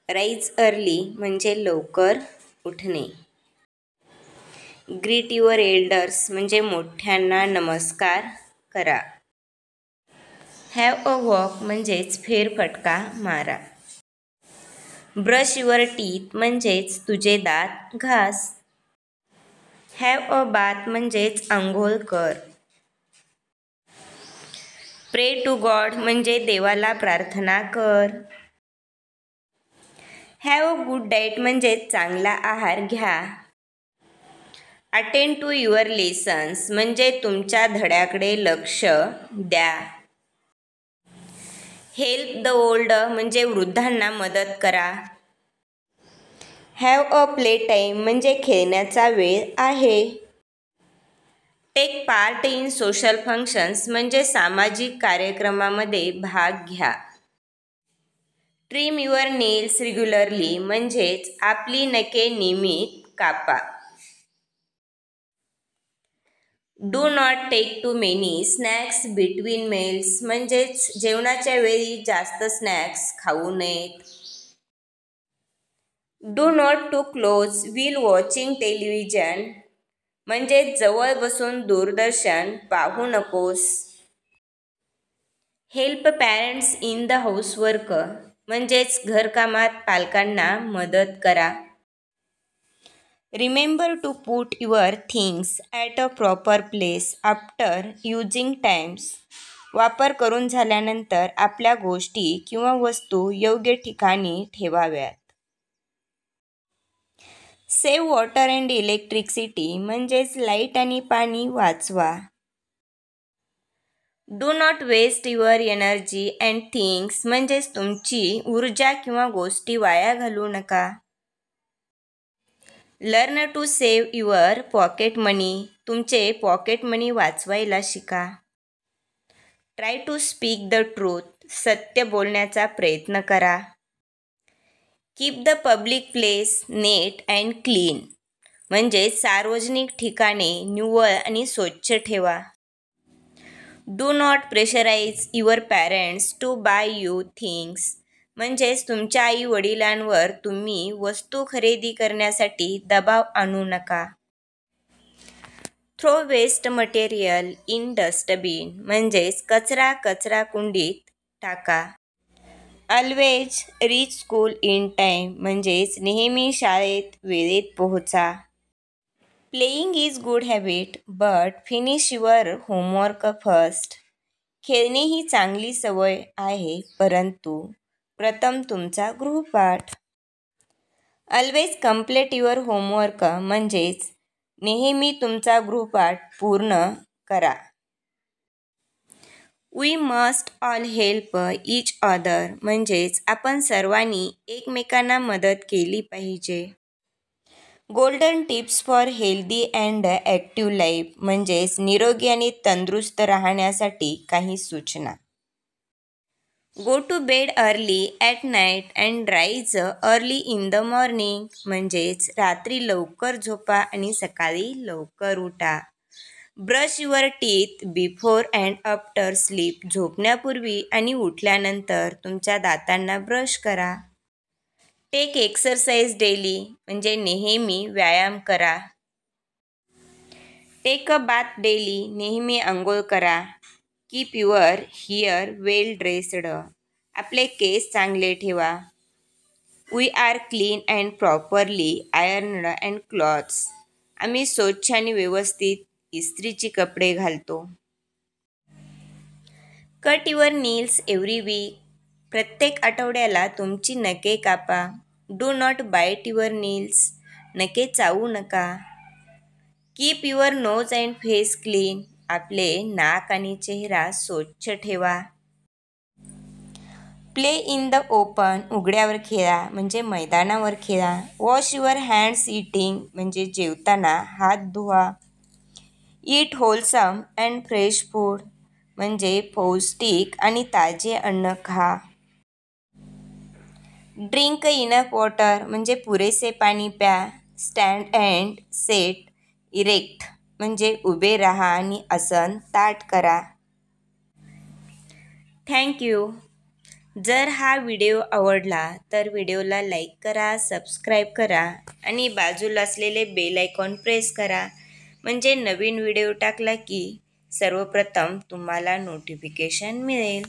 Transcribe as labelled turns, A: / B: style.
A: Rise early म्हणजे लवकर उठणे. ग्रीट युअर एल्डर्स म्हणजे मोठ्यांना नमस्कार करा. हॅव अ वॉक म्हणजेच फेरफटका मारा. ब्रश युअर टीथ म्हणजेच तुझे दात घास. हॅव अ बाथ म्हणजेच आंघोळ कर. प्रे टू गॉड म्हणजे देवाला प्रार्थना कर. हॅव अ गुड डाएट म्हणजेच चांगला आहार घ्या. अटेंड टू युअर लेसन्स म्हणजे तुमच्या धड्याकडे लक्ष द्या. हेल्प द ओल्ड म्हणजे वृद्धांना मदत करा. हॅव अ प्ले टाईम म्हणजे खेळण्याचा वेळ आहे. Take part in social functions म्हणजे सामाजिक कार्यक्रमामध्ये भाग घ्या. ट्रिम युअर नेल्स रेग्युलरली म्हणजेच आपली नखे नियमित कापा. Do not take too many snacks between meals म्हणजेच जेवणाच्या वेळी जास्त स्नॅक्स खाऊ नयेत. Do not too close while watching television म्हणजे जवळ बसून दूरदर्शन पाहू नकोस. Help parents in the housework म्हणजेच घरकामात पालकांना मदत करा. Remember to put your things at a proper place after using times. वापर करून झाल्यानंतर आपल्या गोष्टी किंवा वस्तू योग्य ठिकाणी ठेवाव्यात. सेव्ह वॉटर अँड इलेक्ट्रिसिटी म्हणजेच लाईट आणि पाणी वाचवा. Do not waste your energy and things म्हणजेच तुमची ऊर्जा किंवा गोष्टी वाया घालवू नका. Learn to save your pocket money तुमचे पॉकेट मनी वाचवायला शिका. Try to speak the truth सत्य बोलण्याचा प्रयत्न करा. Keep the public place neat and clean म्हणजे सार्वजनिक ठिकाणे निव्वळ आणि स्वच्छ ठेवा. Do not pressurise your parents to buy you things म्हणजेच तुमच्या आई वडिलांवर तुम्ही वस्तू खरेदी करण्यासाठी दबाव आणू नका. Throw waste material in dustbin म्हणजेच कचरा कुंडीत टाका. Always reach school in time म्हणजेच नेहमी शाळेत वेळेत पोहोचा. Playing is good habit but finish your homework first. खेळणे ही चांगली सवय आहे परंतु प्रथम तुमचा गृहपाठ. ऑलवेज कम्प्लीट युअर होमवर्क म्हणजेच नेहमी तुमचा गृहपाठ पूर्ण करा. We must all help each other म्हणजेच आपण सर्वांनी एकमेकांना मदत केली पाहिजे. Golden tips for healthy and active life म्हणजेच निरोगी आणि तंदुरुस्त राहण्यासाठी काही सूचना. Go to bed early at night and rise early in the morning म्हणजेच रात्री लवकर झोपा आणि सकाळी लवकर उठा. Brush your teeth before and after sleep झोपण्यापूर्वी आणि उठल्यानंतर तुमच्या दातांना ब्रश करा. टेक एक्सरसाइज डेली म्हणजे नेहमी व्यायाम करा. टेक अ बाथ डेली नेहमी आंघोळ करा. Keep your hair well dressed आपले केस चांगले ठेवा. We are clean and properly ironed and clothes आम्ही स्वच्छ आणि व्यवस्थित इस्त्रीची कपडे घालतो. Cut your nails every week प्रत्येक आठवड्याला तुमची नखे कापा. Do not bite your nails नखे चावू नका. Keep your nose and face clean आपले नाक आणि चेहरा स्वच्छ ठेवा. प्ले इन द ओपन उघड्यावर खेळा म्हणजे मैदानावर खेळा. वॉश युअर हँड्स इटिंग म्हणजे जेवताना हात धुवा. ईट होलसम अँड फ्रेश फूड म्हणजे पौष्टिक आणि ताजे अन्न खा. ड्रिंक इनफ वॉटर म्हणजे पुरेसे पाणी प्या. स्टँड अँड सेट इरेक्ट म्हणजे उभे राहा आणि आसन ताठ करा. Thank you. जर हा व्हिडिओ आवडला तर व्हिडिओला लाईक करा, सबस्क्राईब करा आणि बाजूला असलेले बेल आयकॉन प्रेस करा. म्हणजे नवीन व्हिडिओ टाकला की सर्वप्रथम तुम्हाला नोटिफिकेशन मिळेल.